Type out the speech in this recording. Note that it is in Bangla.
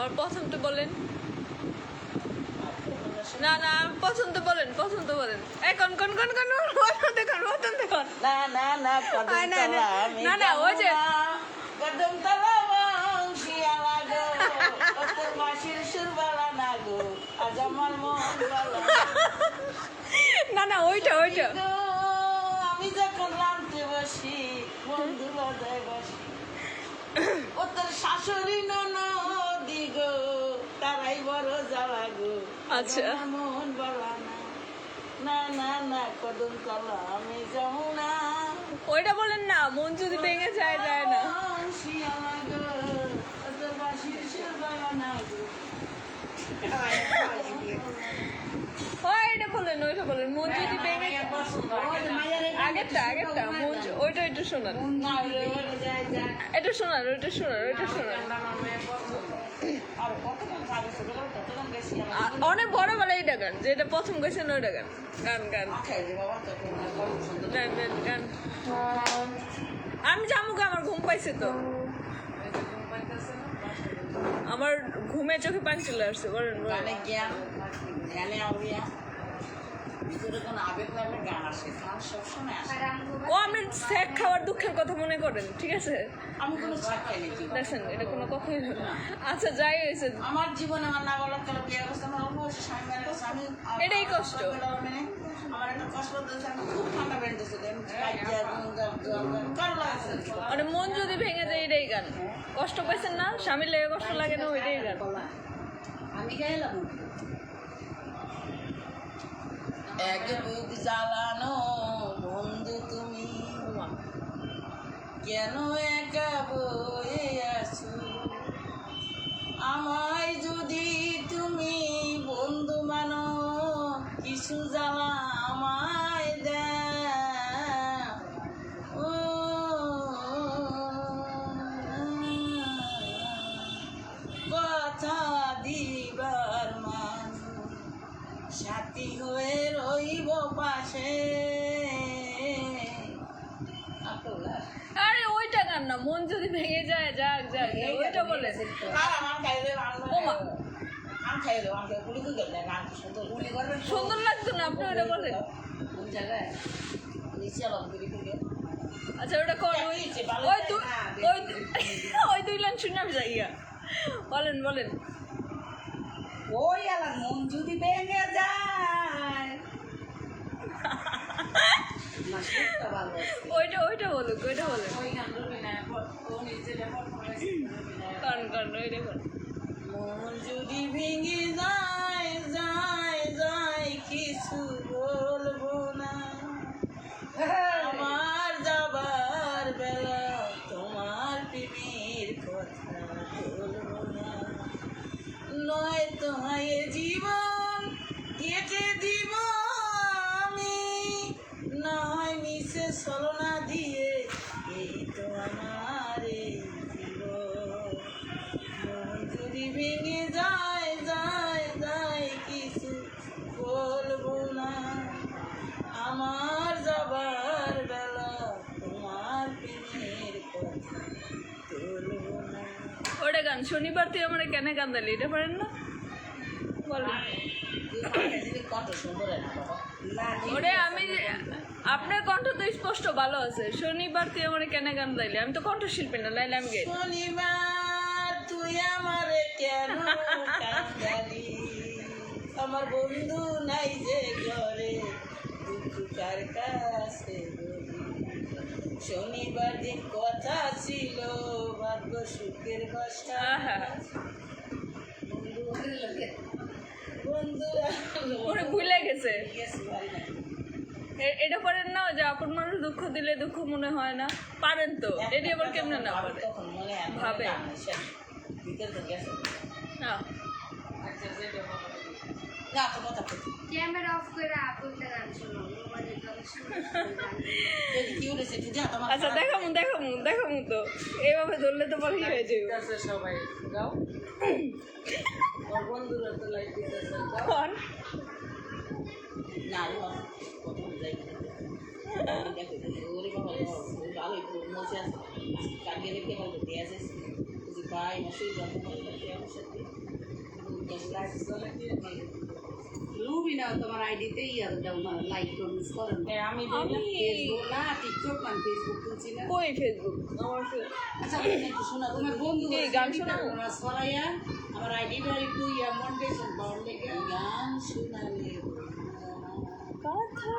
আমার পছন্দ বলেন। না না পছন্দ বলেন, পছন্দ বলেন। কোন কোন কোন কোন পছন্দ কোন পছন্দ কোন। না না না কদমতলা আমি না না ওই যে কদমতলা বংশিয়ালা গো তোর মাসির সুরবালা না গো আজ আমার মন বালা না না ওইটা ওইটা গো, আমি যখন রামতে বসি বন্ধু বাজায় বসি ও তোর শাশুড়ি ননদি গো তারাই বড় জ্বালা গো আচ্ছা। আমার মন বালা না না না কদমতলা আমি যাবো না ওইটা বলেন না, মন যদি ভেঙে যায় যায় না। শিয়ালা গো তোর বাসির সুরবালা না গো ওইটা বলেন, ওইটা বলেন, মন যদি ভেঙে আগেরটা আগেরটা মন ওইটা একটু শোনান, এটা শোনান, ওইটা শোনান, ওইটা শোনান। অনেক বড় বেলা এইটা গান, যেটা প্রথম গেছেন ওইটা গান। গান গান গান গান গান। আমি জামুকে, আমার ঘুম পাইছে তো, আমার ঘুমে চোখে পানি চলে আসছে। বলেন বলেন। ও আপনি স্যাক খাওয়ার দুঃখের কথা মনে করেন, ঠিক আছে? আমি কোনো দেখছেন এটা কোনো কথাই হলো না। আচ্ছা যাই হয়েছে, আমার জীবনে আমার না বলার কারণে বিয়ে করছে আমার অল্প বয়সে স্বামী মারা গেছে। আমি এটাই কষ্ট। আমার একটা কষ্ট হচ্ছে, আমি খুব ঠান্ডা বেড়েছে কারো লাগছে মানে মন যদি ভেঙে যায় এটাই গান। কষ্ট পাইছেন না, স্বামীর লেগে কষ্ট লাগে না, ওইটাই গান। আমি গাইলাম এক বুক জ্বালানো বন্ধু তুমি কেন একা বয়ে আছো আমায় যদি তুমি বন্ধু মানো কিছু জ্বালা আমায় দাও ও কথা দিবার মানুষ সাথী হয়ে রইব পাশে আরে ওইটা গান না, মন যদি ভেঙে যায় যাক যাক, ওইটা বলে। সুন্দর লাগতো না, আপনি ওইটা বলেন। আচ্ছা ওটা কোন? ওই দুই লাইন শুনে আমি যাই গা। বলেন বলেন। ওই এলার মন যদি ভেঙে যায় ওইটা ওইটা বলুক, ওইটা বলেন। কারণ কারণ ওইটা বলেন। মন যদি ভেঙে যায় যায় যায় কিছু বলবো না আমার যাবার বেলা তোমার প্রেমের কথা বলবো না নয় তোমায় জীবন কেটে দিব আমি না হয় মিশে ছলনা দিয়ে এই তো আমার এই জীবন মন যদি ভেঙে যায় যায় যায় কিছু বলবো না আমার যাবার বেলা তোমার প্রেমের কথা বলবো না ওটা গান শনিবার তুই আমার কেন গান দিলি, এটা পারেন না? বলেন। ওরে আমি আপনার কণ্ঠ তো স্পষ্ট ভালো আছে। শনিবার তুই আমার কেন গান দিলি, আমি তো কণ্ঠশিল্পী না, লাইলে আমি গাই। শনিবার তুই আমারে কেন কাঁদালি আমার বন্ধু নাই যে ঘরে দুঃখ কার কাছে বলি শনিবার দিন কথা ছিল ভাগ্য সুখের বাসা আহা, বন্ধু ওরে ভুলে গেছে। গেছি বাড়ি নাই। এটা পারেন না যে আপন মানুষ দুঃখ দিলে দুঃখ মনে হয় না, পারেন তো। এটি আবার কেমনে না পারে? তখন মনে হয় ভাবে। ভিতর তো গেছে না না তো কথা বলছি ক্যামেরা অফ করে আপুলটা গান শোনো মোবাইলের গান শোনো কি হয়েছে তুই যা তোমার আচ্ছা দেখামু দেখামু দেখামু তো, এইভাবে ধরলে তো পরে হয়ে যাবে। আছে সবাই যাও ওর বন্ধুরা তো লাইট দিতেছে কোন না রে কত যাই দেখো ওরে বাবা ভালোই মোছে আছে কালকে দেখতে পাবো দিয়ে আছে ভাই পাই না সেই রকম আমার সাথে রুবিনা তোমার আইডিতে ইয়ার দাও না লাইক কমেন্টস করেন আমি ফেসবুক না টিকটক না ফেসবুক খুলছি না কই ফেসবুক আমার আচ্ছা একটু শোনা তোমার বন্ধু এই গান শোনাবো? সরাইয়া আমার আইডিটা একটু ইয়া মন্টেশন পাওয়ার লেগে গান শোনালে কথা